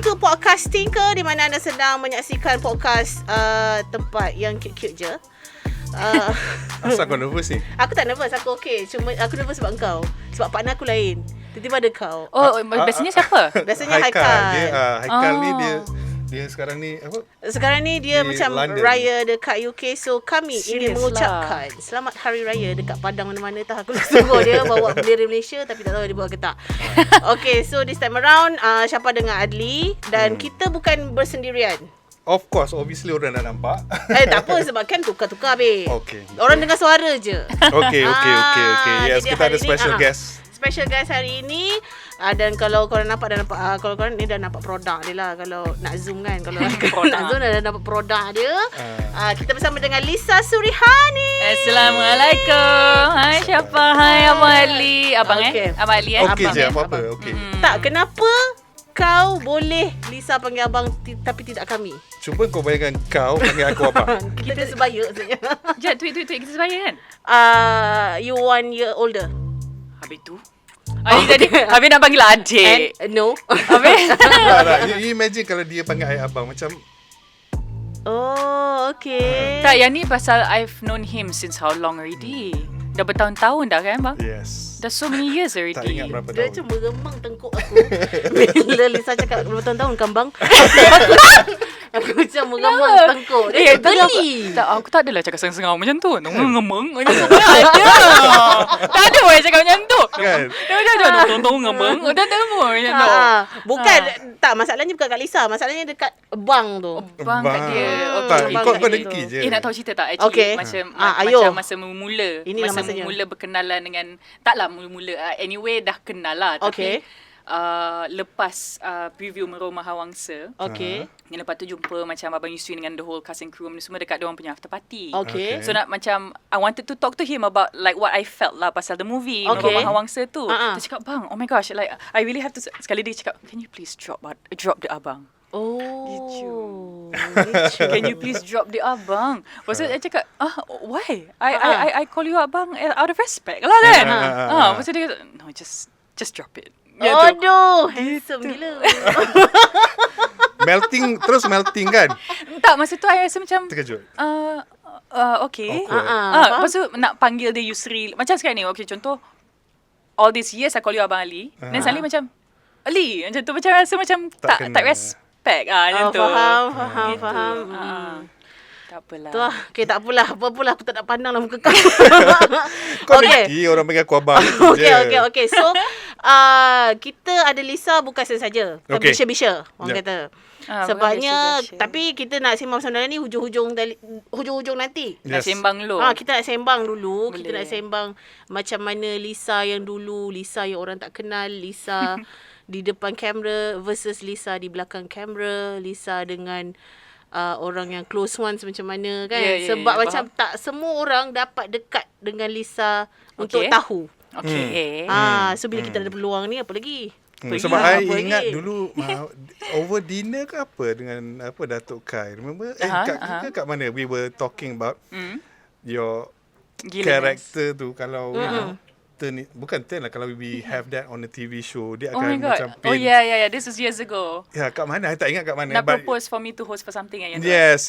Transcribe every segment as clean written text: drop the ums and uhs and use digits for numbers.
to podcasting ke, di mana anda sedang menyaksikan podcast tempat yang cute-cute je. Asal kau nervous ni? Aku tak nervous, aku okay. Cuma aku nervous sebab kau. Sebab partner aku lain. Tiba-tiba ada kau. Biasanya siapa? Biasanya Haikal. Haikal ni dia sekarang ni apa? Sekarang ni dia di macam London. raya dekat UK. So kami ingin mengucapkan selamat hari raya dekat padang mana-mana. Aku suruh dia bawa bendera Malaysia, tapi tak tahu dia buat ke tak. Okay, so this time around Syafa dengan Adly. Dan kita bukan bersendirian. Of course, obviously orang dah nampak. Tak apa, sebab kan tukar-tukar habis. Okay. Orang dengar suara je. Okay. Yes, jadi kita ada hari ni, special guest. Special guest hari ini. Dan kalau korang nampak, kalau korang ni dah nampak produk dia lah. Kalau nak zoom kan, kalau nak zoom dah nampak produk dia. Kita bersama dengan Lisa Surihani. Assalamualaikum. Hai Syafa, hai Abang Adly. Abang Abang Adly Okay je, apa-apa. Okay. Tak, kenapa kau boleh Lisa panggil abang tapi tidak kami? Cuba kau bayangkan kau panggil aku abang. Kita sebaya sebenarnya. Jat, tweet kita sebaya kan? You 1 year older. Habis tu jadi habis nak panggil adik. No. Habis You imagine kalau dia panggil ayah abang macam. Oh, okay. tak, yang ni pasal I've known him since how long already? Dah bertahun-tahun dah kan bang? Yes. Dah so many years already. Tak ingat berapa Dia tahun. cuma remang tengkuk aku. Bila Lisa cakap bertahun-tahun kan bang? Aku macam meremang tengkuk. Dia geli. Tak, aku tak adalah cakap sengau macam tu. Ngemeng macam tu. Tak ada orang cakap macam tu. Kan? Dia macam tu ngemeng. Tak ada pun macam tu. Bukan, tak, masalahnya bukan kat Lisa. Masalahnya dekat bang tu. Bang kat dia. Tak, Okay. kau dengki je. Nak tahu cerita tak? Actually, Okay. macam masa mula. Inilah masa masanya. mula berkenalan dengan, taklah mula-mula. Anyway, dah kenal lah. Okay. Tapi lepas preview Merumah Hawangsa. Okay. Yang lepas tu jumpa macam Abang Yusri dengan the whole cast and crew semua dekat diorang punya after party. Okay. So nak macam I wanted to talk to him about like what I felt lah pasal the movie Okay. Merumah Hawangsa tu. Dia cakap, bang, oh my gosh, like I really have to, sekali dia cakap, can you please drop the abang? Oh. Can you please drop the abang? Lepas tu saya cakap, why? I call you abang out of respect lah kan. Lepas tu dia kata, no, just drop it. Aduh, handsome gila. melting kan? Tak, masa tu I rasa macam Terkejut. okay. Awkward. Lepas tu nak panggil dia Yusri. Macam sekarang ni, okay, contoh all these years I call you Abang Ali. Then suddenly macam Ali, macam tu, macam rasa macam tak respect macam tu. Faham. Tak apalah. Tu lah. Okay, tak apalah. Apa-apalah, aku tak nak pandang lah muka kau. Kau dengki orang panggil aku abang. Okay. So, kita ada Lisa bukan saja. Okay. Bisha-bisha, orang kata. Sebabnya, bisha-bisha. tapi kita nak sembang sebenarnya ni hujung-hujung nanti. Nak sembang dulu. Kita nak sembang dulu. Boleh. Kita nak sembang macam mana Lisa yang dulu, Lisa yang orang tak kenal, Lisa di depan kamera versus Lisa di belakang kamera, Lisa dengan orang yang close ones macam mana kan. Sebab macam faham. tak semua orang dapat dekat dengan Lisa untuk tahu. Okay. So bila kita ada peluang ni, apa lagi? Sebab I ingat dulu over dinner ke apa dengan Datuk Kai. Remember? Kat mana we were talking about your character tu kalau bukan turn lah, kalau we have that on a TV show dia akan macam Oh yeah, this was years ago. Ya, kat mana? I tak ingat kat mana. Nak propose for me to host for something yang tu. Yes.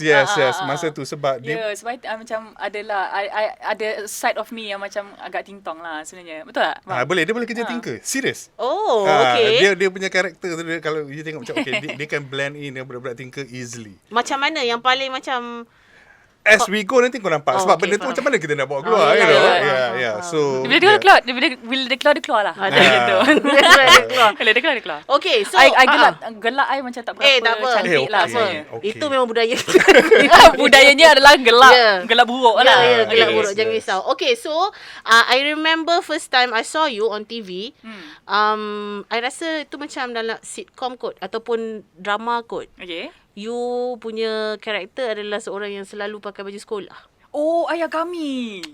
Masa tu sebab dia sebab macam adalah I ada side of me yang macam agak ting-tong lah sebenarnya. Betul tak? dia boleh kerja tinker. Serius. Oh, okay. Dia punya karakter tu kalau you tengok macam dia can blend in dengan budak-budak tinker easily. Macam mana yang paling macam As we go nanti kau nampak sebab benda tu macam mana kita nak bawa keluar So Bila dia keluar, bila dia keluar lah. Gitu. Bila dia keluar. Okay, so I gelak I macam tak berapa cantik lah sebenarnya. Itu memang budaya. Budayanya adalah gelak buruk lah. Gelak buruk, jangan risau. Okay, so I remember first time I saw you on TV. I rasa itu macam dalam sitcom kot ataupun drama kot. Okay. You punya karakter adalah seorang yang selalu pakai baju sekolah. Oh, ayah kami.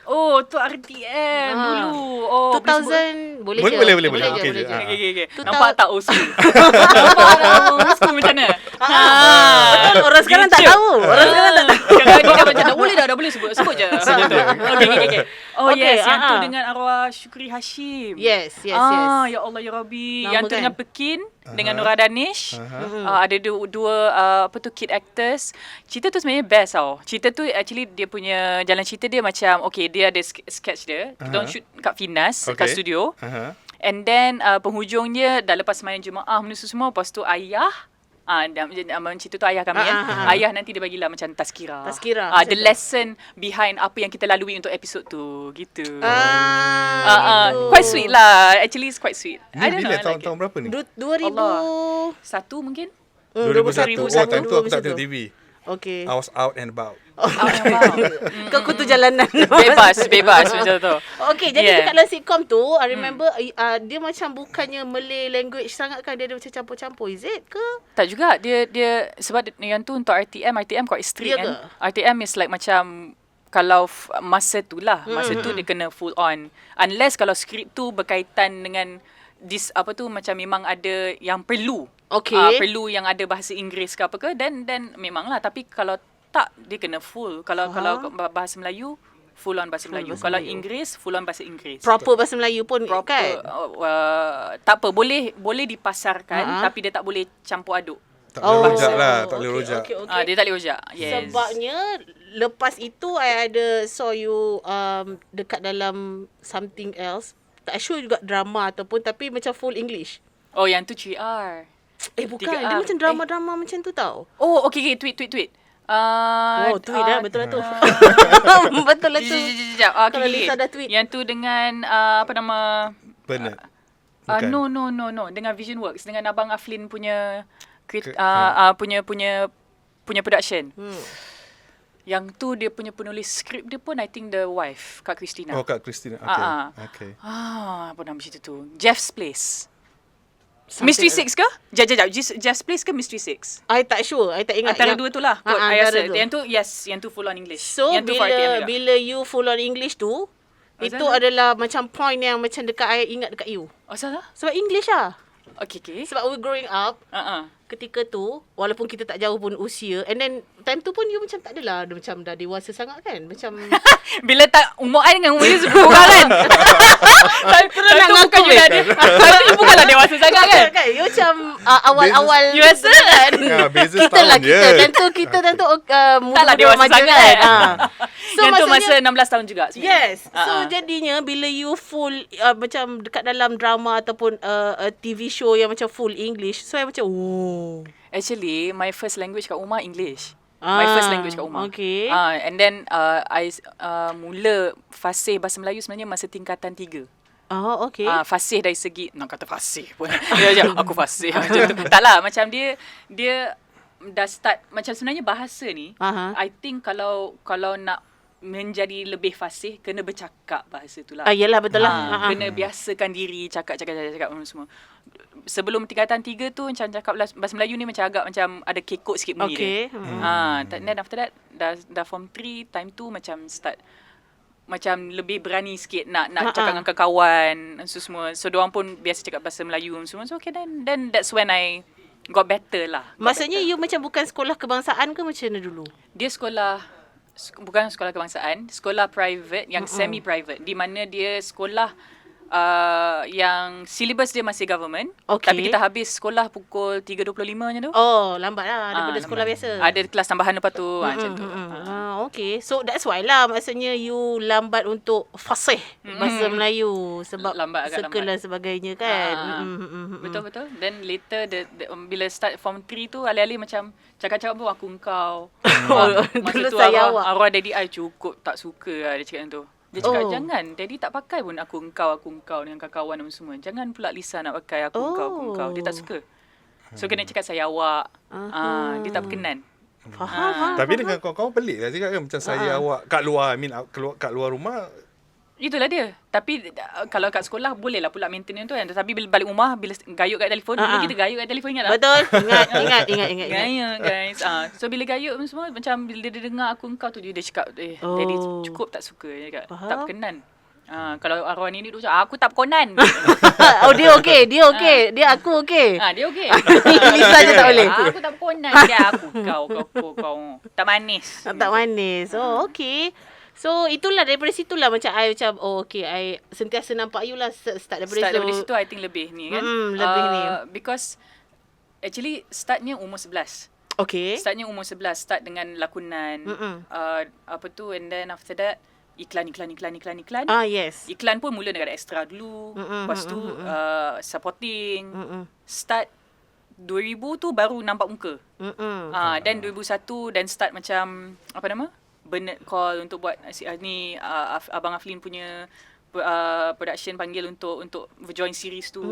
Oh, tu RTM dulu. Oh, 2000 boleh je. Boleh. Okay. Nampak tak old school? Nampak tak old school macam mana? Betul, orang sekarang tak tahu. Orang sekarang tak tahu. Kadang-kadang dia macam dah boleh boleh sebut je. Okay. Oh Okay, yes, yang tu dengan arwah Syukri Hashim. Yes. Ya Allah ya Rabbi. Nama Yang tu kan? dengan Pekin dengan Nura Danish. Ada dua kid actors. Cerita tu sebenarnya best tau. Cerita tu actually dia punya jalan cerita dia macam okay, dia ada sketch dia. Kita orang shoot kat Finas kat studio. And then penghujung dia dah lepas sembahyang Jumaat menusu semua, lepas tu ayah cerita tu ayah kami kan. Ayah nanti dia bagilah macam tazkirah. The lesson behind apa yang kita lalui untuk episod tu gitu. Quite sweet lah. Actually it's quite sweet. Ni bila tahun berapa ni? 2001 mungkin. 2001. Oh, time tu aku tak tengok TV. Okay. I was out and about. Kau kutu jalanan. Bebas macam tu. Okay, jadi dekat dalam sitcom tu, I remember dia macam bukannya Malay language sangat kan, dia ada macam campur-campur. Is it ke? Tak juga. Dia sebab yang tu untuk RTM quite strict kan. RTM is like macam kalau masa tu lah. Masa tu dia kena full on. Unless kalau skrip tu berkaitan dengan macam memang ada yang perlu. Okay. Perlu yang ada bahasa Inggeris ke apa ke, then memanglah. Tapi kalau tak, dia kena full. Kalau bahasa Melayu, full on bahasa Melayu. Kalau Inggeris, full on bahasa Inggeris. Proper bahasa Melayu pun kan? Tak apa, boleh dipasarkan, tapi dia tak boleh campur aduk. Tak boleh rojak lah, tak boleh rojak. Okay. Dia tak boleh rojak. Yes. Sebabnya lepas itu I ada saw you dekat dalam something else. Tak sure juga drama ataupun, tapi macam full English. Oh, yang tu 3R. Bukan. Dia macam drama-drama macam tu tau. Oh, okay. Tweet. Tweet betul lah tu. Betul lah tu. Kalau Lisa dah tweet. Yang tu dengan apa nama? Benda. No. Dengan Vision Works, dengan Abang Aflin punya punya production. Yang tu dia punya penulis skrip dia pun I think the wife, Kak Christina. Oh, Kak Christina. Okay. Apa nama cerita tu? Jeff's Place. Mystery 6 ke? Jeff's Place ke Mystery 6? I tak sure. I tak ingat. Antara dua tu lah. Yang tu yang tu full on English. So yang tu bila you full on English tu, itu adalah macam point yang macam dekat I ingat dekat you. Oh, salah? Sebab English lah. Okay. Sebab we growing up, ketika tu, walaupun kita tak jauh pun usia, and then time tu pun you macam tak adalah, macam dah dewasa sangat kan. Macam bila tak umur I dengan umur you kurang kan. Time tu bukan you dah time tu bukanlah dewasa sangat kan. You macam awal-awal you rasa kan. Beza kita setahun lah je. Kita tentu taklah dewasa sangat kan. So yang tu masa 16 tahun juga sebenarnya. Yes. So jadinya bila you full macam dekat dalam drama ataupun a TV show yang macam full English, so I macam actually my first language kat rumah English. My first language kat rumah. Okay. And then I mula fasih bahasa Melayu sebenarnya masa tingkatan 3. Oh, okay. Fasih dari segi, nak kata fasih pun. Aku fasih macam tu. Taklah, macam dia dah start, macam sebenarnya bahasa ni, I think kalau nak menjadi lebih fasih, kena bercakap bahasa tu lah. Yelah, betul lah. Kena biasakan diri, cakap semua. Sebelum tingkatan 3 tu, macam cakap bahasa Melayu ni macam agak macam ada kekok sikit bunyi dia. Then after that, dah form 3, time tu macam start macam lebih berani sikit nak cakap dengan kawan semua. So diorang pun biasa cakap bahasa Melayu semua. So okay, then that's when I got better lah. Maksudnya you macam bukan sekolah kebangsaan ke macam mana dulu? Dia bukan sekolah kebangsaan, sekolah private yang semi-private, di mana dia sekolah yang syllabus dia masih government, tapi kita habis sekolah pukul 3.25 macam tu. Oh, lambat lah daripada sekolah biasa. Ada kelas tambahan lepas tu macam tu. Okay, so that's why lah maksudnya you lambat untuk fasih bahasa Melayu sebab circle dan sebagainya kan. Betul. Then later bila start form 3 tu, alih-alih macam cakap-cakap pun aku engkau. Masa tu arwah daddy I cukup tak suka lah dia cakap macam tu. Dia cakap jangan, daddy tak pakai pun aku engkau dengan kawan-kawan dan semua. Jangan pula Lisa nak pakai aku engkau. Dia tak suka. So kena cakap saya awak. Dia tak berkenan. Faham. Tapi dengan kawan-kawan pelik lah cakap kan macam saya awak kat luar, kat luar rumah. Itulah dia. Tapi kalau kat sekolah bolehlah pula maintain tu kan. Tapi bila balik rumah, bila gayut kat telefon, dulu kita gayut kat telefon, ingat tak? Betul. Ingat. Gayut guys. So bila gayut semua, macam bila dia dengar aku engkau tu, dia cakap daddy cukup tak suka. Dia cakap tak berkenan. Kalau arwah ni duduk cakap aku tak berkenan. Audio okey. Dia aku okey. Dia okey. Lisa je tak boleh. Aku tak berkonan dia aku. Kau. Tak manis. Tak manis. Oh, okey. So itulah daripada situlah macam I macam I sentiasa nampak you lah start daripada situ I think lebih ni kan. Lebih ni. Because actually startnya umur 11. Okay. Startnya umur 11, start dengan lakonan. And then after that iklan. Yes. Iklan pun mula dengan extra dulu. Lepas tu supporting. Start 2000 tu baru nampak muka. Then 2001 dan start macam apa nama? Benda call untuk buat ni Abang Aflin punya production panggil untuk join series tu.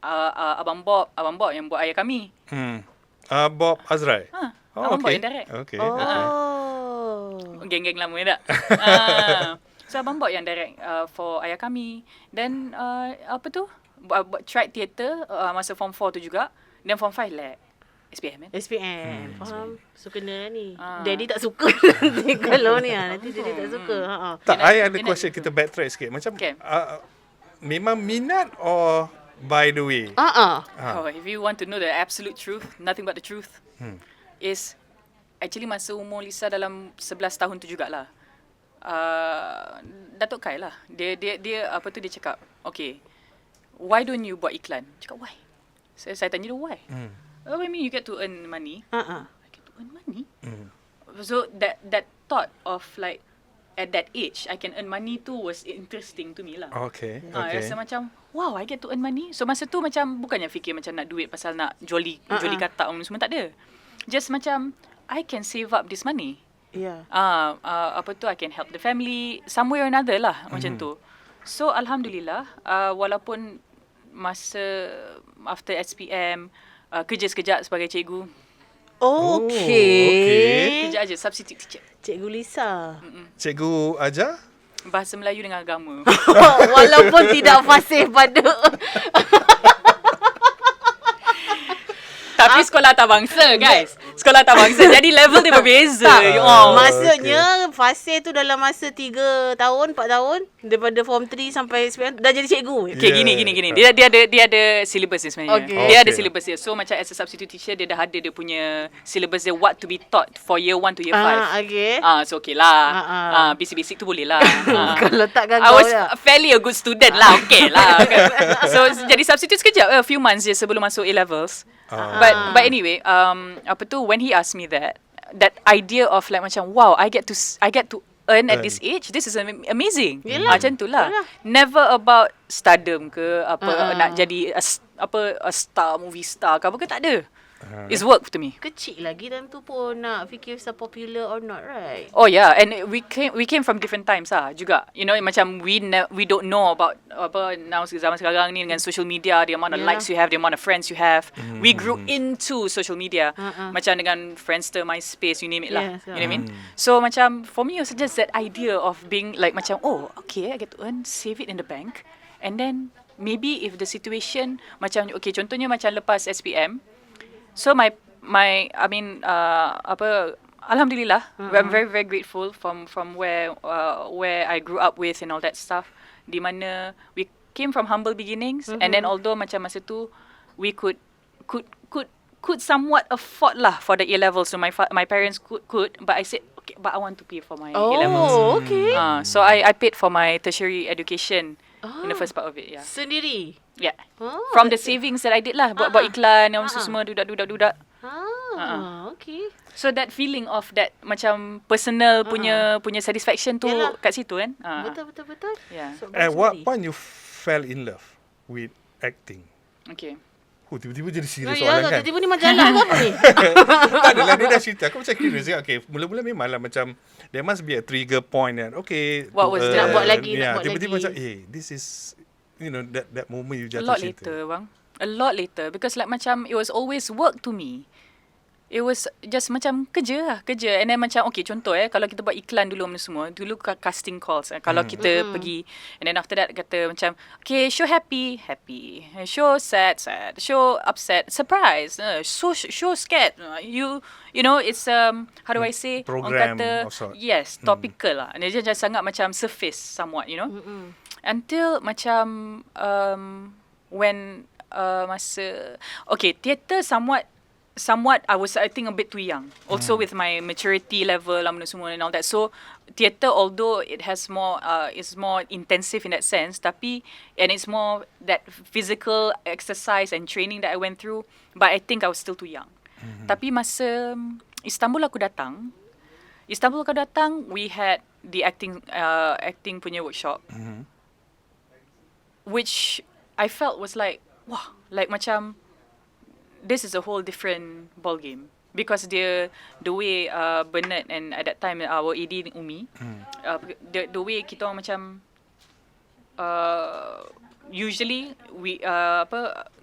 Abang Bob yang buat ayah kami. Bob Azrai. Abang Bob yang direct. Okay. Geng-geng lama tak? So Abang Bob yang direct for ayah kami. Then apa tu? Buat track theater masa form 4 tu juga. Then form 5 lag. SPM kan? SPM. Faham? So kena ni. Daddy tak suka nanti kalau ni nanti daddy tak suka. Tak, I ada question, kita backtrack sikit. Macam memang minat or by the way? If you want to know the absolute truth, nothing but the truth, is actually masa umur Lisa dalam 11 tahun tu jugalah. Datuk Kai lah. Dia apa tu dia cakap, okay, why don't you buat iklan? Cakap, why? Saya tanya dia, why? I mean, you get to earn money. I get to earn money. So that thought of like at that age I can earn money tu was interesting to me lah. Okay. Rasa macam wow, I get to earn money. So masa tu macam bukannya fikir macam nak duit pasal nak joli katak semua, tak ada. Just macam I can save up this money. Yeah. Apa tu, I can help the family somewhere or another lah, macam tu. So alhamdulillah, walaupun masa after SPM kerja sekejap sebagai cikgu. Okay. Kerja aja, substitute teacher. Cikgu Lisa. Cikgu ajar? Bahasa Melayu dengan agama. Walaupun tidak fasih pada Tapi sekolah antarabangsa, guys. Sekolah antarabangsa. Jadi level dia berbeza. Maksudnya fase tu dalam masa 3 tahun, 4 tahun daripada form 3 sampai 9 dah jadi cikgu. Okay, gini. Dia ada syllabus dia sebenarnya. Dia ada syllabus dia. So macam as a substitute teacher, dia dah ada dia punya syllabus dia, what to be taught for year 1 to year 5. Okay. So okay lah. Basic tu boleh lah. Kalau tak gagal I was fairly a good student lah. Okay lah. So jadi substitute sekejap, a few months je sebelum masuk A-levels. But anyway, apa tu, when he asked me that idea of like macam wow, I get to earn at this age, this is amazing. Macam tu lah. Never about stardom ke apa, nak jadi a star, movie star ke apa ke, tak ada. It's work to me. Kecil lagi time tu pun nak fikir so popular or not, right? Oh yeah, and we came from different times lah juga. You know, macam we don't know about apa now zaman sekarang ni dengan social media, the amount of likes you have, the amount of friends you have. We grew into social media. Macam dengan Friendster, MySpace, you name it lah. You know what I mean? So macam for me, it was just that idea of being like macam, oh, okay, I get to earn, save it in the bank, and then maybe if the situation macam okay, contohnya macam lepas SPM. So I mean alhamdulillah, I'm very very grateful from where I grew up with and all that stuff. Di mana we came from humble beginnings, and then although macam masa tu we could somewhat afford lah for the A-levels. So my parents could, but I said okay, but I want to pay for my A-levels. Oh, okay. So I paid for my tertiary education in the first part of it. Yeah. Sendiri. Yeah. From the savings that I did lah, buat iklan yang semua dudak. Okay. So that feeling of that macam personal punya satisfaction tu kat situ kan. Betul. Yeah. So, At what point you fell in love with acting? Okay. Tiba-tiba jadi serius soalan kan? Tiba-tiba ni majalah ke apa ni? Tak adalah, dia dah cerita. Aku macam curious. Okay, mula-mula memanglah macam there must be a trigger point kan. Okay. What was nak buat lagi, tiba-tiba macam this is, you know, that moment you jatuh cinta. A lot later, bang. A lot later, because like macam it was always work to me. It was just macam kerja. And then macam okay, contoh kalau kita buat iklan dulu semua, dulu casting calls. Kalau kita pergi, and then after that kata macam okay, show happy, show sad, show upset, surprise, show scared. You know, it's how do I say, program kata, of sort. Yes, topical lah. And dia just sangat macam surface somewhat, you know. Until macam when masa theatre somewhat I think a bit too young. Also with my maturity level semua and all that. So theatre, although it has more is more intensive in that sense, and it's more that physical exercise and training that I went through, but I think I was still too young. Tapi masa Istanbul aku datang, we had the acting punya workshop, which I felt was like, wah, like macam this is a whole different ball game, because the way Bernard and at that time our AD Umi, the way kita orang macam usually we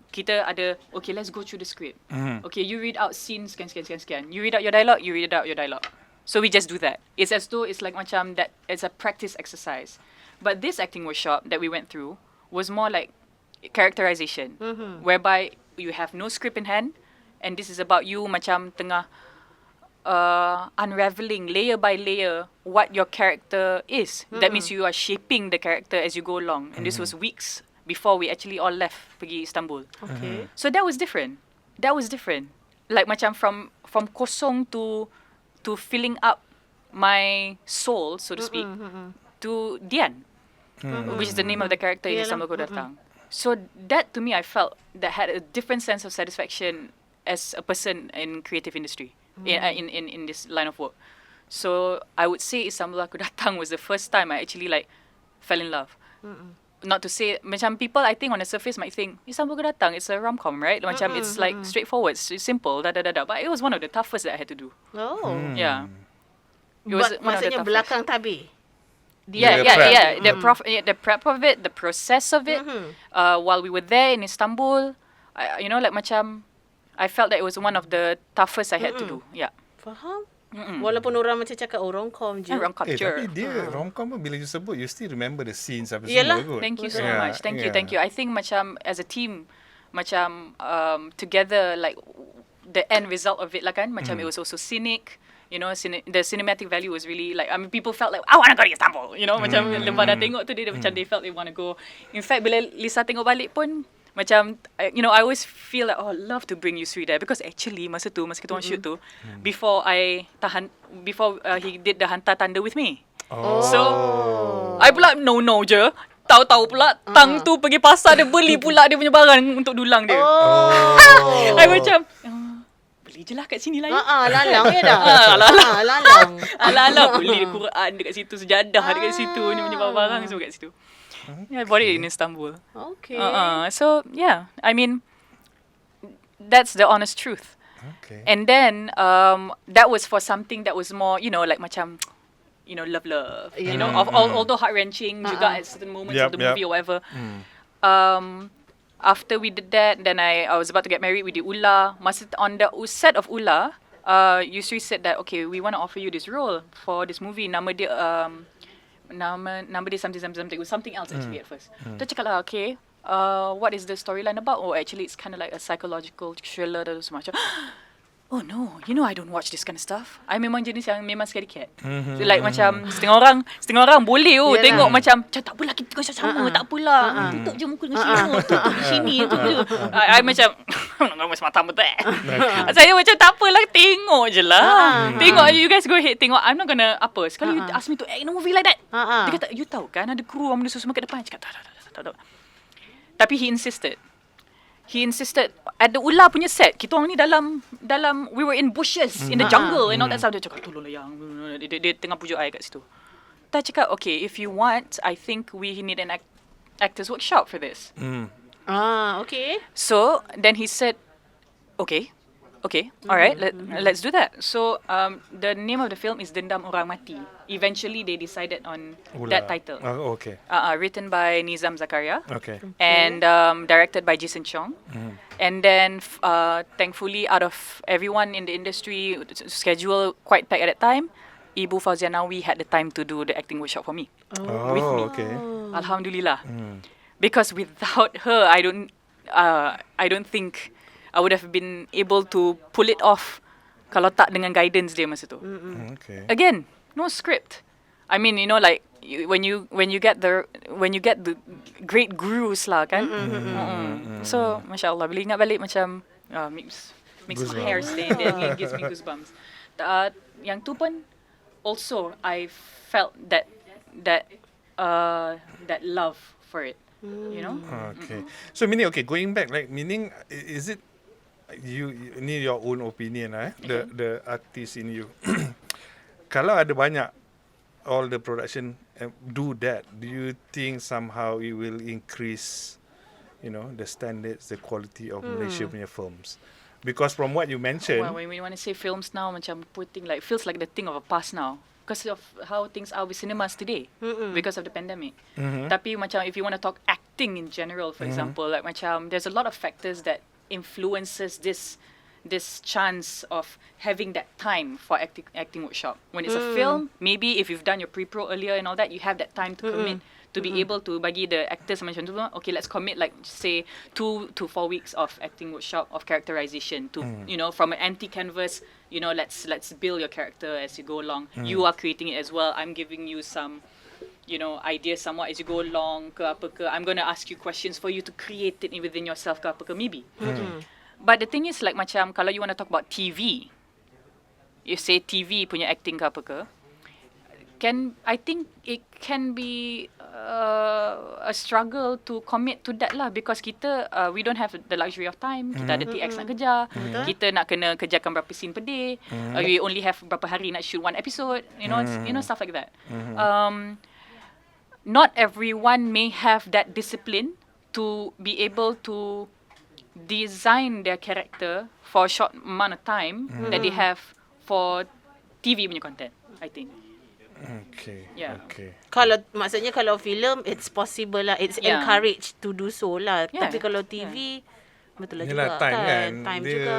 kita ada, okay, let's go through the script. Okay, you read out scenes, scan. You read out your dialogue. So we just do that. It's as though it's like macam that it's a practice exercise. But this acting workshop that we went through was more like characterization, whereby you have no script in hand, and this is about you macam tengah unraveling layer by layer what your character is. That means you are shaping the character as you go along. And this was weeks before we actually all left pergi Istanbul. Okay. So that was different. Like macam from kosong to filling up my soul, so to speak, to Dian, which is the name of the character in Istanbul Ko Datang. So that to me, I felt that had a different sense of satisfaction as a person in creative industry, in this line of work. So I would say Istanbul Ko Datang was the first time I actually like fell in love. Not to say, macam people I think on the surface might think Istanbul Ko Datang, it's a rom-com, right? Macam it's like straightforward, it's simple, but it was one of the toughest that I had to do. Oh. Yeah. It was one of the maksudnya toughest. belakang tabir. Yeah. The prep of it, the process of it. While we were there in Istanbul, like macam, I felt that it was one of the toughest I had to do. Yeah. Faham? Walaupun orang macam cakap rom-com je. Rom-com je. Tapi dia rom-com pun bila you sebut, you still remember the scenes apa Yelah. semua kot. Thank you so much. Thank you. I think macam as a team, macam together, like the end result of it lah kan, macam it was also scenic. The cinematic value was really like, I mean, people felt like, I want to go to Istanbul. Macam lepas dah tengok tu, dia macam they felt they want to go. In fact, bila Lisa tengok balik pun, macam, I always feel like, oh, I'd love to bring Yusri there, because actually masa kita orang shoot tu, before he did the Hantar Tanda with me. So I pula no je. Tahu-tahu pula Tang tu pergi pasar, dia beli pula dia punya barang untuk dulang dia. I macam beli je lah kat sini lah. Lalang je dah. Lalang beli Quran dekat situ, sejadah dekat situ, ni punya barang semua kat situ. Yeah, I bought it in Istanbul. Okay. So yeah, I mean, that's the honest truth. Okay. And then that was for something that was more, like macam, love. Although heart-wrenching juga at certain moments of the movie or whatever. After we did that, then I was about to get married. We did Ula. On the set of Ula, Yusri said that, okay, we want to offer you this role for this movie. Nama dia something. It was something else actually at first. Dia cakap lah, okay, what is the storyline about? Oh, actually, it's kind of like a psychological thriller dan semacam. Oh no, I don't watch this kind of stuff. I memang jenis yang memang scaredy cat. So, like macam setengah orang boleh tengok macam tak apalah kita sama, tak apalah. Tutup je muka dengan sini, tutup di sini, tutup je. I macam macam mata betul. Saya macam tak apalah, tengok je lah. Tengok, you guys go ahead tengok. I'm not gonna sekali you ask me to act in a movie like that. Dia kata, you tahu kan ada kru benda semua kat depan. Cakap tak. Tapi he insisted at the Ula punya set, kita orang ni dalam we were in bushes in the jungle and all that stuff. Dia cakap tolonglah yang dia tengah pujuk I kat situ. Dia cakap, okay, if you want, I think we need an actors workshop for this. Okay. So then he said, okay, alright, let's do that. So the name of the film is Dendam Orang Mati. Eventually they decided on that title. Okay. Written by Nizam Zakaria. Okay. And directed by Jason Chong. And then thankfully, out of everyone in the industry, schedule quite packed at that time, Ibu Fauzia Nawi had the time to do the acting workshop for me. With me. Okay. Alhamdulillah. Because without her, I don't think I would have been able to pull it off kalau tak dengan guidance dia masa tu. Okay. Again, no script. I mean, like when you get the great grooves lah kan. So masya-Allah bila ingat balik macam makes my hair stand and gives me goosebumps. Yang tu pun also I felt that love for it, you know. Okay. So meaning, going back, like, meaning, is it you need your own opinion, the artist in you. Kalau ada banyak all the production do that, do you think somehow it will increase, the standards, the quality of Malaysia punya films? Because from what you mentioned, well, when we want to say films now, macam putting like feels like the thing of a past now. Because of how things are with cinemas today, because of the pandemic. Tapi macam if you want to talk acting in general, for example, like macam there's a lot of factors that influences this chance of having that time for acting workshop. When it's a film, maybe if you've done your pre-pro earlier and all that, you have that time to commit to be able to bagi the actors macam tu, okay, let's commit like say 2 to 4 weeks of acting workshop of characterization to from an empty canvas, let's build your character as you go along. You are creating it as well. I'm giving you some ideas somewhat as you go along ke apa ke. I'm going to ask you questions for you to create it within yourself ke apa ke maybe. But the thing is like macam kalau you want to talk about TV, you say TV punya acting ke apa ke, I think it can be a struggle to commit to that lah, because kita we don't have the luxury of time. Kita ada TX nak kejar, kita nak kena kejarkan berapa scene per day, we only have berapa hari nak shoot one episode, stuff like that. Not everyone may have that discipline to be able to design their character for a short amount of time that they have for TV punya content, I think. Okay. Yeah. Okay. Maksudnya kalau filem, it's possible lah. It's encouraged to do so lah. Yeah. Tapi kalau TV, betul lah Yelah, juga time kan. Time juga.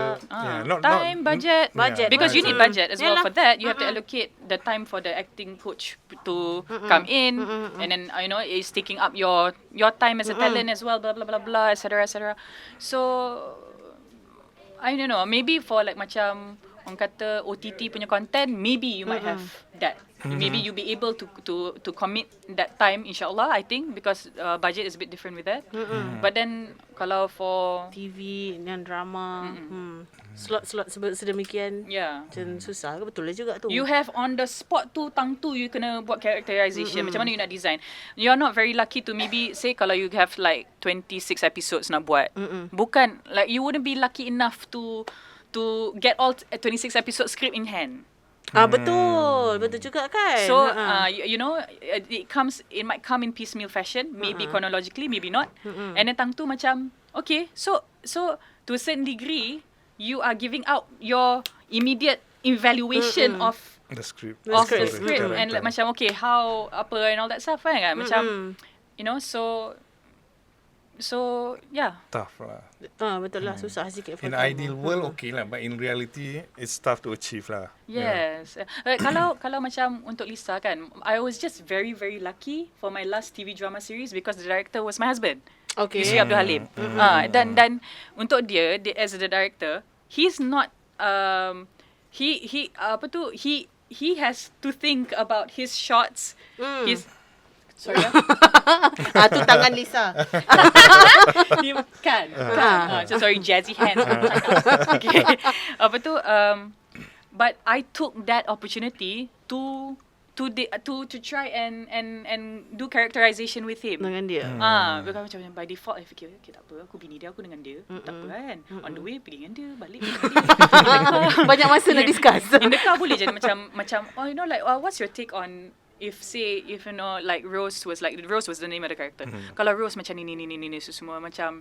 Time, budget. Because you need budget as well Yalah. for that. You have to allocate the time for the acting coach to come in. And then, it's taking up your time as a talent as well, blah, blah, blah, blah, etc., etc. So, I don't know. Maybe for like macam orang kata OTT punya content, maybe you might have that. Maybe you be able to commit that time, insyaAllah, I think, because budget is a bit different with that. But then, kalau for TV dan drama, slot sedemikian, macam susah ke, betul lah juga tu. you have on the spot tu, you kena buat characterization. Macam mana you nak design. You're not very lucky to maybe, say kalau you have like 26 episodes nak buat. Bukan, like you wouldn't be lucky enough to get all 26 episode script in hand. Betul juga kan. So it might come in piecemeal fashion, maybe chronologically, maybe not. And then tang tu macam okay, so to a certain degree you are giving out your immediate evaluation of the script and like, macam okay, how apa and all that stuff kan, macam so yeah, tough lah. Betul lah, susah sikit. In ideal world okay lah, but in reality it's tough to achieve lah. Yes. Kalau macam untuk Lisa kan, I was just very very lucky for my last TV drama series because the director was my husband. Okay. Yusri Abdul Halim. Dan untuk dia as the director, he's not he has to think about his shots. Sorry tu tangan Lisa. Dia kan. So sorry, jazzy hand. Okay. But I took that opportunity to try and do characterization with him. Dengan dia. Because macam by default I fikir okay, tak apa, aku bini dia, aku dengan dia. Tak apa kan. On the way pergi dengan dia, balik dengan dia. Banyak masa nak discuss. In the car boleh jadi macam what's your take on if like Rose was the name of the character. Kalau Rose macam ni semua macam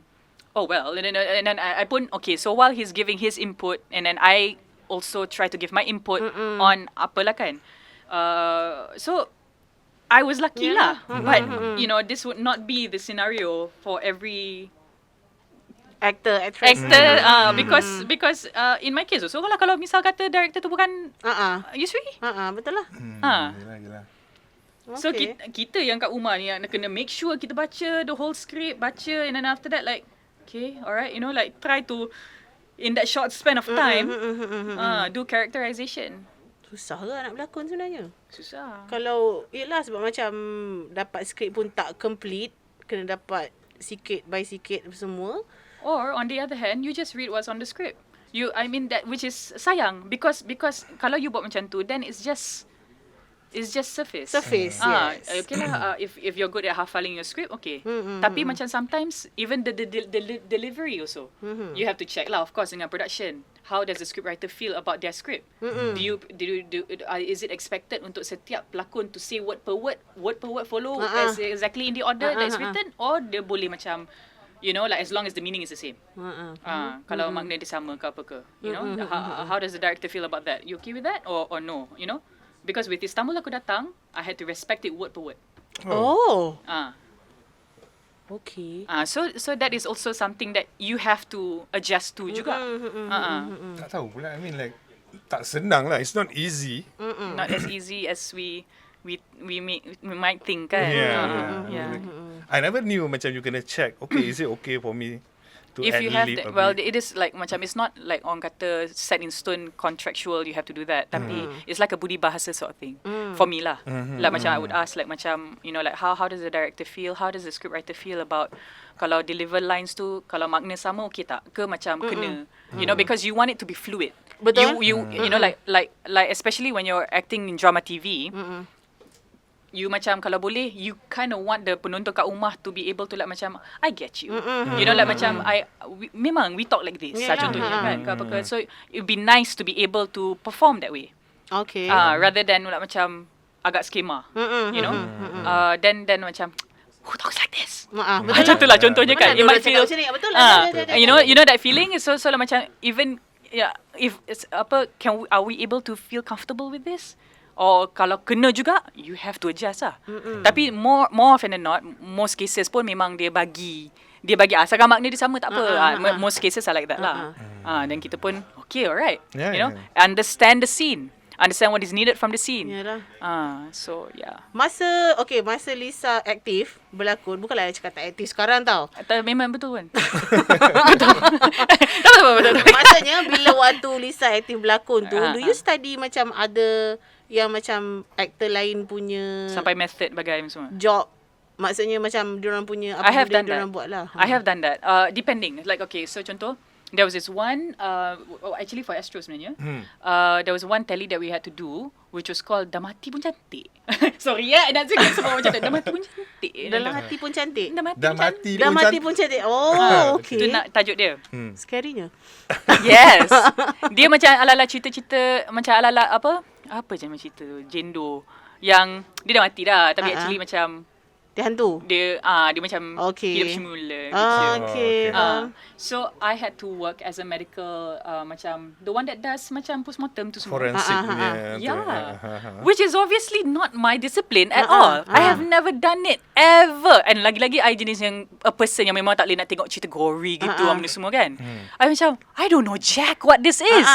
and then I pun okay, so while he's giving his input and then I also try to give my input on apalah kan. So I was lucky lah. But this would not be the scenario for every actor because in my case also kalau misal kata director tu bukan Yusri. Betul lah. Yelah. So kita yang kat rumah ni yang kena make sure kita baca the whole script, and then after that like okay, alright, like try to in that short span of time do characterization. Susah ke nak berlakon sebenarnya? Susah. Kalau, yelah sebab macam dapat skrip pun tak complete, kena dapat sikit by sikit semua. Or on the other hand, you just read what's on the script. I mean that, which is sayang because kalau you buat macam tu, then it's just surface. Yes. Okay lah. If you're good at hafaling your script, okay. Tapi macam sometimes even the delivery also, you have to check lah. Of course, dengan production, how does the scriptwriter feel about their script? Is it expected untuk setiap pelakon to say word per word follow exactly in the order that's written, or dia boleh macam, you know, like as long as the meaning is the same. Kalau makna dia sama ke apa ke, you know, how does the director feel about that? You okay with that or no, you know? Because with Istanbul Aku Datang, I had to respect it word per word. Oh. Okay. So that is also something that you have to adjust to juga. Tak tahu pula. I mean like tak senang lah. It's not easy. Not as easy as we might think kan. Yeah. I never knew macam you kena check. Okay, is it okay for me to if you have ad-lib that, well, it is like macam it's not like orang kata set in stone contractual you have to do that. Tapi it's like a budi bahasa sort of thing for me lah. Like macam I would ask like macam, you know, like how does the director feel? How does the scriptwriter feel about kalau deliver lines tu, kalau makna sama okay tak? Ke macam kena, you know, because you want it to be fluid. Betul. You know, like especially when you're acting in drama TV. You macam kalau boleh, you kind of want the penonton kat rumah to be able to like macam I get you. You know, like macam memang we talk like this. Contohnya kan, ke apa ke. So it'd be nice to be able to perform that way. Okay. Rather than like macam agak skema. You know. Then macam who talks like this? Macam tu lah contohnya kan. It might feel betul lah. you know that feeling. So like macam even if it's are we able to feel comfortable with this? Or kalau kena juga, you have to adjust lah. Tapi more often than not, most cases pun memang dia bagi asalkan makna dia sama tak apa. Most cases are like that lah. Dan kita pun okay, alright. You know, understand the scene. Understand what is needed from the scene. Yalah. So yeah. Masa Lisa aktif berlakon, bukanlah dia cakap tak aktif sekarang tau. Memang betul kan. Betul. Maksudnya bila waktu Lisa aktif berlakon tu, do you study macam ada yang macam aktor lain punya sampai method bagai semua job, maksudnya macam diorang punya apa benda diorang buat lah. I have done that. Depending, like okay, so contoh there was this one actually for Astro sebenarnya. There was one tele that we had to do which was called Dah Mati Pun Cantik. Sorry nak cakap semua macam tu. Dah Mati Pun Cantik. Dalam Hati Pun Cantik. Dah Mati Pun Cantik. Oh, okay. Itu nak tajuk dia. Scary-nya. Yes. Dia macam ala-ala cerita-cerita macam ala-ala apa je macam cerita Jendo yang dia dah mati dah tapi actually macam dia hantu. Dia macam hidup semula. Okay. So I had to work as a medical macam the one that does macam postmortem tu semua. Forensik punya. Which is obviously not my discipline at all. I have never done it ever. And lagi-lagi I jenis yang a person yang memang tak boleh nak tengok cerita gory gitu benda semua kan. I macam I don't know jack what this is.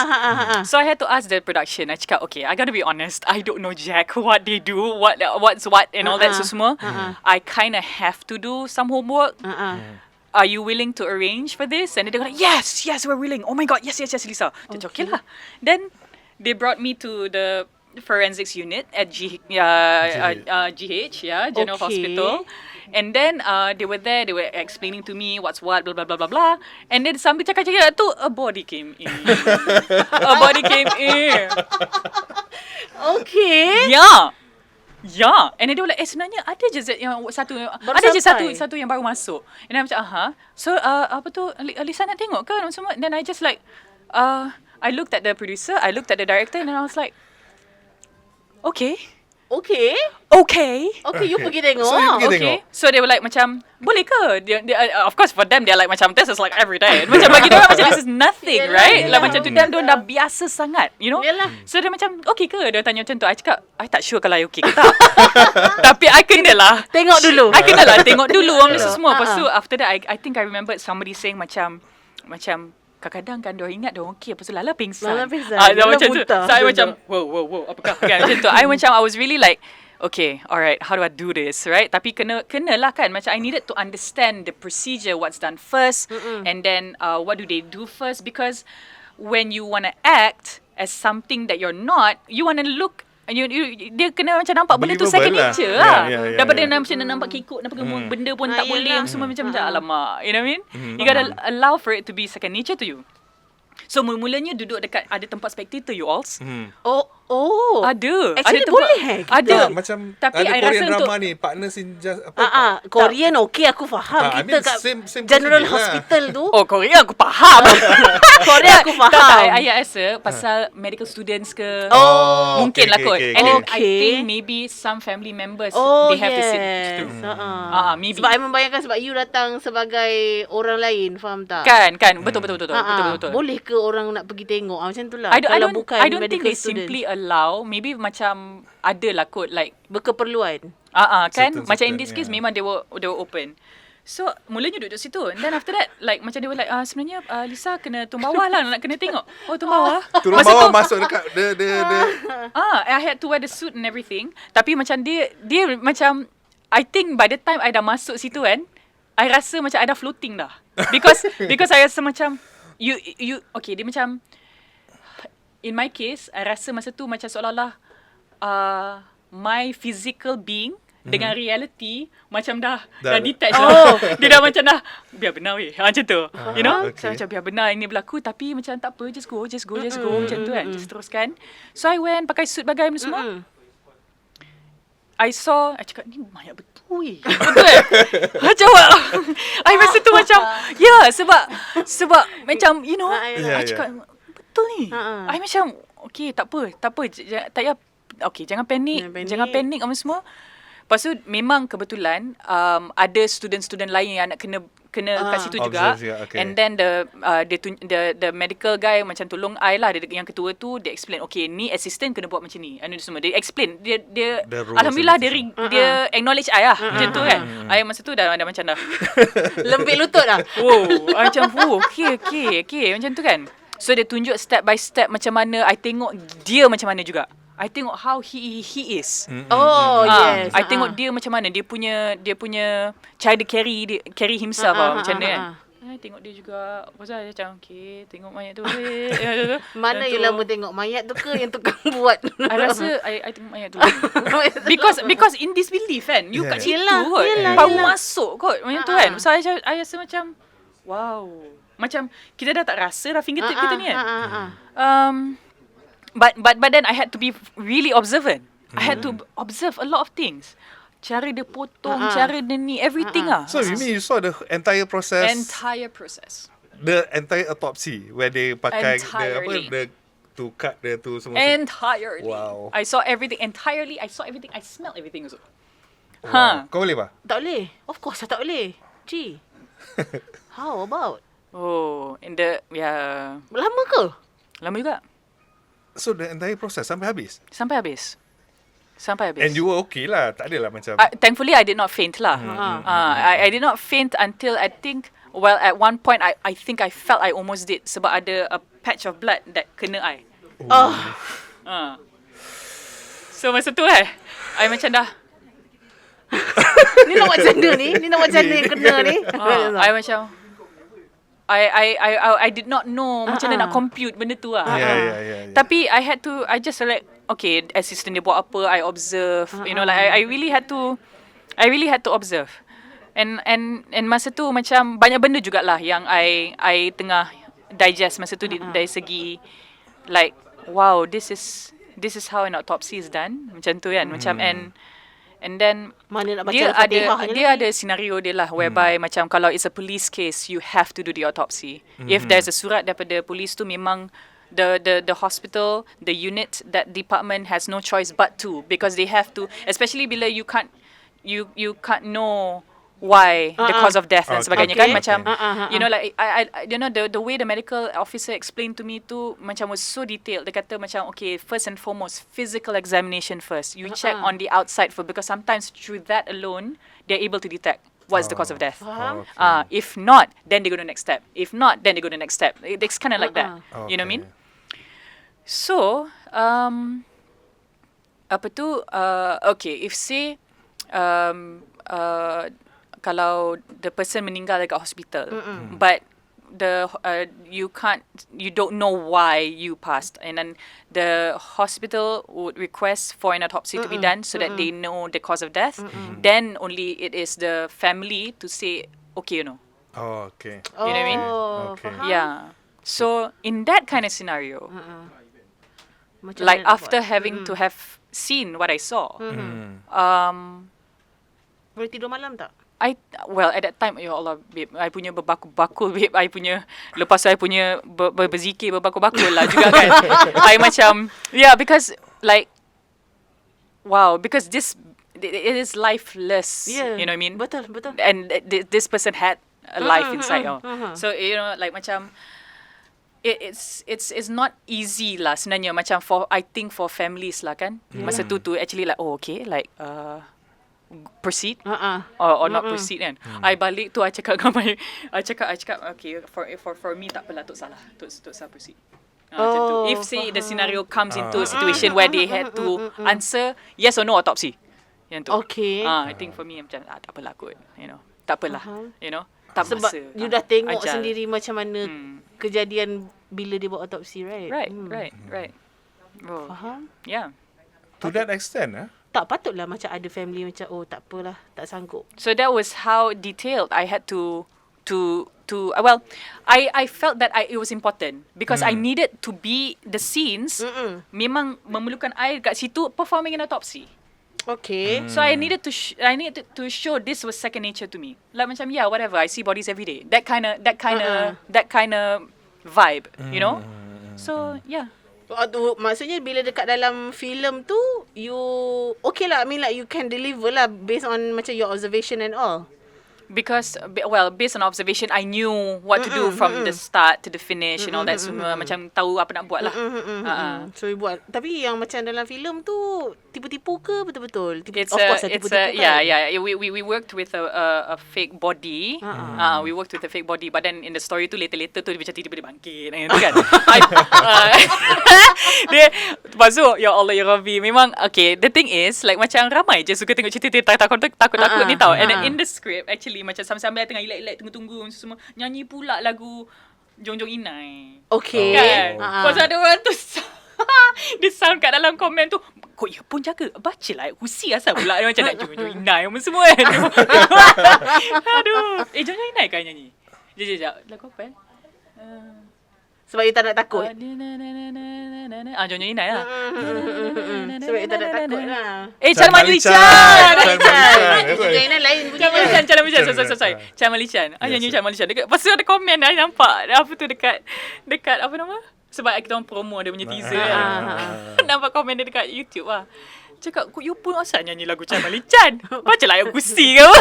So I had to ask the production. I cakap okay, I gotta be honest, I don't know jack what they do, what's what and all that semua. I kind of have to do some homework. Are you willing to arrange for this? And they go like, yes, we're willing. Oh my God, yes, Lisa. Okay lah. Then they brought me to the forensics unit at GH, General Hospital. And then they were there, they were explaining to me what's what, blah, blah, blah, blah, blah. And then sambil cakap-cakap tu, a body came in. Okay. Yeah, and then they were like, sebenarnya ada je yang satu yang baru masuk. And I'm macam, so apa tu, Lisa nak tengok ke semua? Then I just like, I looked at the producer, I looked at the director, and then I was like, okay, you pergi tengok. So you pergi tengok. So they were like macam boleh ke? Of course for them they're like macam this is like every day. Macam bagi dia macam this is nothing, right? Like macam to them dia dah biasa sangat, you know. So dia macam okay ke? Dia tanya macam tu. I cakap I tak sure kalau I okay ke tak. Tapi I kenalah tengok dulu. I kenalah tengok dulu orang semua. Lepas tu after that I think I remembered somebody saying macam kadang-kadang kan dia ingat dia okay, lepas tu Lala pingsan. Macam tu. So I macam wow apakah kan macam tu. I was really like okay, alright, how do I do this, right? Tapi kena lah kan. Macam I needed to understand the procedure, what's done first, and then what do they do first, because when you want to act, as something that you're not, you want to look, dia kena macam nampak benda tu second Believable nature lah. lah. Daripada macam nampak kikuk, nampak benda pun tak boleh, yang semua macam alamak. You know what I mean? You gotta allow for it to be second nature to you. So mula-mulanya duduk dekat ada tempat spectator you alls. Oh. Ada. Actually ada tempat, boleh Ada. Tak, macam tapi ada I Korean rasa drama untuk ni, partners in just Korean okey aku faham. I Kita mean, kat same General procedure lah. Hospital tu. Oh, Korea aku faham. Korea aku faham. Tak, I rasa pasal medical students ke. Mungkin lah kot. And then I think maybe some family members they have to sit through. Maybe. Sebab I membayangkan sebab you datang sebagai orang lain, faham tak? Kan. Betul. Boleh ke orang nak pergi tengok? Macam tu lah. I Kalau don't bukan think medical they students. simply allow. Maybe macam ada lah kot, like berkeperluan. kan. Certain, Macam in this case memang they were open. So mulanya duduk situ. And then after that, like macam they were like, sebenarnya Lisa kena turun bawah lah, nak kena tengok. Oh, turun bawah. Turun bawah masuk dekat I had to wear the suit and everything. Tapi macam dia macam, I think by the time I dah masuk situ kan, I rasa macam I dah floating dah. Because I rasa macam you okay, dia macam, in my case, I rasa masa tu macam seolah-olah my physical being dengan reality macam dah detach lah. Dia dah macam dah biar benar weh. Macam tu. You know? Okay. So macam biar benar ini berlaku, tapi macam tak apa, just go macam tu kan. Just teruskan. So I went pakai suit bagai semua. I cakap ni mayat betul weh. Betul eh? Macam I rasa tu macam sebab macam you know, I cakap betul ni. I macam okay, tak apa. Tak payah. Okay, jangan panik apa semua. Lepas tu memang kebetulan ada student lain yang nak kena kat situ juga. Okay. And then the medical guy macam tolong I lah, yang ketua tu dia explain, okay ni assistant kena buat macam ni. Anu semua dia explain. Dia alhamdulillah dia acknowledge I lah. Macam tu kan. I masa tu dah macam dah Lembik lutut lah. macam okay macam tu kan. So dia tunjuk step by step macam mana. I tengok dia macam mana juga. I tengok how he is. Yes. I tengok dia macam mana. Dia punya cara dia carry himself macam mana kan. I tengok dia juga. Pasal macam okay, tengok mayat tu. Mana yang lama tengok mayat tu ke yang tukang buat? I rasa I tengok mayat tu. Because in this belief kan, you kat situ kot. Baru masuk kot. Macam tu kan. So I rasa macam wow. Macam kita dah tak rasa dah fingertip kita ni kan. But then I had to be really observant. I had to observe a lot of things. Cara dia potong, cara dia ni, everything lah. So you mean you saw the entire process? The entire autopsy where they pakai the to cut the tu semua. Entirely. Wow. I saw everything entirely. I saw everything. I smelled everything also. Wow. Kau boleh ba? Tak boleh. Of course tak boleh. Gee. How about? Lama ke? Lama juga. So the entire process sampai habis? Sampai habis. And you were okay lah. Tak adalah macam thankfully I did not faint lah. I did not faint until I think, well, at one point I think I felt I almost did. Sebab ada a patch of blood that kena I. So masa tu I macam dah Ni nak buat macam ni? Ni nak buat macam ni yang kena ni? I macam I did not know macam mana nak compute benda tu lah. Yeah. Tapi I just like, okay, assistant dia buat apa, I observe. You know, like I really had to observe. And masa tu macam banyak benda jugalah yang I tengah digest masa tu dari segi like, wow, this is how an autopsy is done. Macam tu kan. Macam and then dia ada senario dia lah whereby macam kalau it's a police case, you have to do the autopsy. If there's a surat daripada polis tu, memang the hospital, the unit, that department has no choice but to, because they have to, especially bila you can't know why the cause of death dan sebagainya kan. Macam you know, like I you know, the way the medical officer explained to me tu macam was so detailed. Dia kata macam, okay, first and foremost, physical examination first. You check on the outside first, because sometimes through that alone they're able to detect what's the cause of death. If not, then they go to the next step. If not, then they go to the next step. It's kind of like that. You know what I mean? So apa tu, okay, if say kalau the person meninggal dekat hospital, but you don't know why you passed, and then the hospital would request for an autopsy to be done so that they know the cause of death. Then only it is the family to say, okay, Oh, okay. You know what I mean? Okay. Faham? Yeah. So in that kind of scenario, Macam like mana nak after buat? having to have seen what I saw, Boleh tidur malam tak? at that time, ya Allah, babe, I punya berbakul-bakul, babe, I punya, lepas I punya berzikir berbakul-bakul lah juga kan. I macam, because like, wow, because it is lifeless, you know what I mean? Betul. And this person had a life inside. So, like macam, it's not easy lah sebenarnya, macam I think for families lah kan, masa tu actually like, oh okay, like proceed or not proceed kan. I balik tu I cakap dengan I cakap okay, for me tak apalah, Tok salah proceed. Macam tu. If say the scenario comes into a situation where they had to answer yes or no autopsy, yang tu. Okay. I think for me macam tak apalah kot, tak apalah, tak Sebab masa, you dah tengok ajal. sendiri macam mana kejadian bila dia buat autopsi, right? Right. Oh. Faham? Yeah. To that extent, Tak patutlah macam ada family macam, oh tak apalah, tak sanggup. So that was how detailed I had to well, I felt that it was important because I needed to be the scenes memang memerlukan I kat situ performing an autopsy. Okay. So I needed to show this was second nature to me. Like macam whatever, I see bodies every day. That kind of vibe, you know? So Maksudnya bila dekat dalam filem tu, you okay lah, I mean like you can deliver lah based on macam your observation and all. Because based on observation, I knew what to do from the start to the finish and all that semua, macam tahu apa nak buat lah. So you buat. Tapi yang macam dalam filem tu tipu-tipu ke betul-betul? It's tipu-tipu kan? Yeah. We worked with a fake body. We worked with a fake body, but then in the story tu later tu dia macam tiba-tiba dia bangkit kan. Dia lepas tu, ya Allah ya Rabbi, memang okay, the thing is like macam ramai je suka tengok cerita takut ni tau. And then in the script actually macam sambil-sambil tengah relax tunggu-tunggu semua, nyanyi pula lagu Jongjong Inai. Okay. Kan? Pasal ada orang tu dia sound kat dalam komen tu, kau ya pun jaga, baca lah husi asal pula dia macam nak Jongjong Inai apa semua kan. Aduh. Jongjong Inai kan nyanyi? Sekejap. Lagu apa Sebab you tak nak takut. Jongjong Inai lah. Sebab you tak nak takut lah. Chan Malichan. Jongjong Inai lain bunyi. Chan Malichan. Sorry. Chan Malichan. Nyanyi Chan Malichan. Lepas tu ada komen I nampak. Apa tu dekat apa nama? Sebab kita orang promo dia punya teaser kan. Nampak komen dia dekat YouTube lah. Cakap, you pun asal nyanyi lagu Chan Malichan? Baca lah akusi ke apa?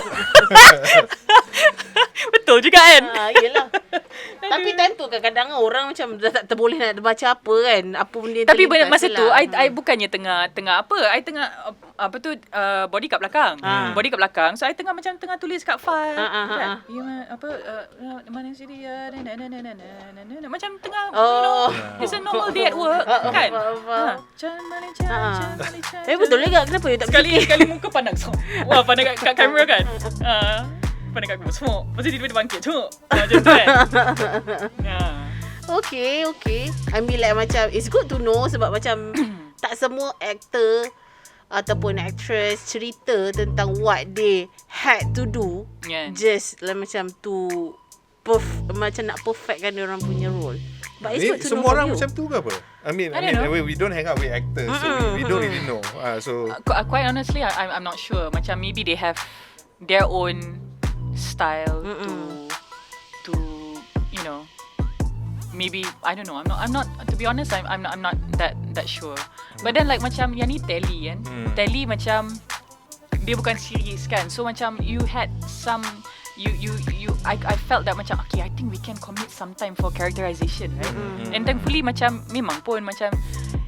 Betul juga kan? Yelah. Tapi time tu kadang-kadang orang macam dah tak terboleh nak baca apa kan. Apa benda yang tapi terlintas masa je tu lah. I bukannya tengah apa. I tengah apa tu body kat belakang. Body kat belakang. So I tengah tulis kat file. Kan? Apa mana sini macam tengah it's a normal day at work kan. Chan Malichan. Betul juga, kenapa you tak Sekali muka pandang wah, pandang kat kamera kan. Pandang kat kamera semua. Lepas tu tiba-tiba bangkit. Macam tu kan. Okay. I mean like macam it's good to know sebab macam tak semua actor ataupun actress cerita tentang what they had to do just like macam to macam nak perfectkan orang punya role. But it's good to know semua orang you. macam tu ke apa? I mean we don't hang out with actors, so we don't really know. So quite honestly, I'm not sure. Macam maybe they have their own style to maybe I don't know. I'm not to be honest. I'm not that sure. But then like macam yang ni tele kan. Tele macam dia bukan series kan. So macam you had some I felt that macam okay, I think we can commit some time for characterization, right? And thankfully macam memang pun macam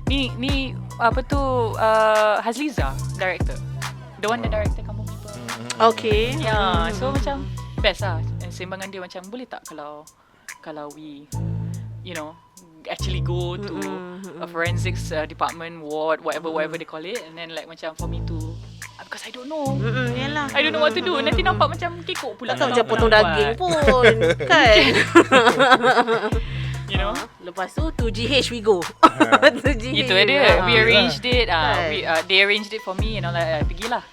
ni apa tu Hazliza director, the one that directed Kampung People. Okay. Yeah, so macam best lah. Sembangan dia macam boleh tak kalau we actually go to a forensics department, ward, whatever they call it, and then like macam for me to because I don't know. Yalah. I don't know what to do. Nanti nampak macam kekok pula. Takkan macam potong daging pun. Kan? You know. Lepas tu 2GH we go. 2GH. Itu dia. We arranged it. They arranged it for me and all that. Pergilah.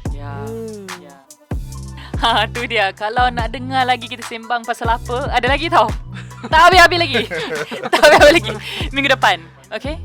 Ya. Tu dia. Kalau nak dengar lagi kita sembang pasal apa, ada lagi tau. Tak habis-habis lagi. Minggu depan. Okay?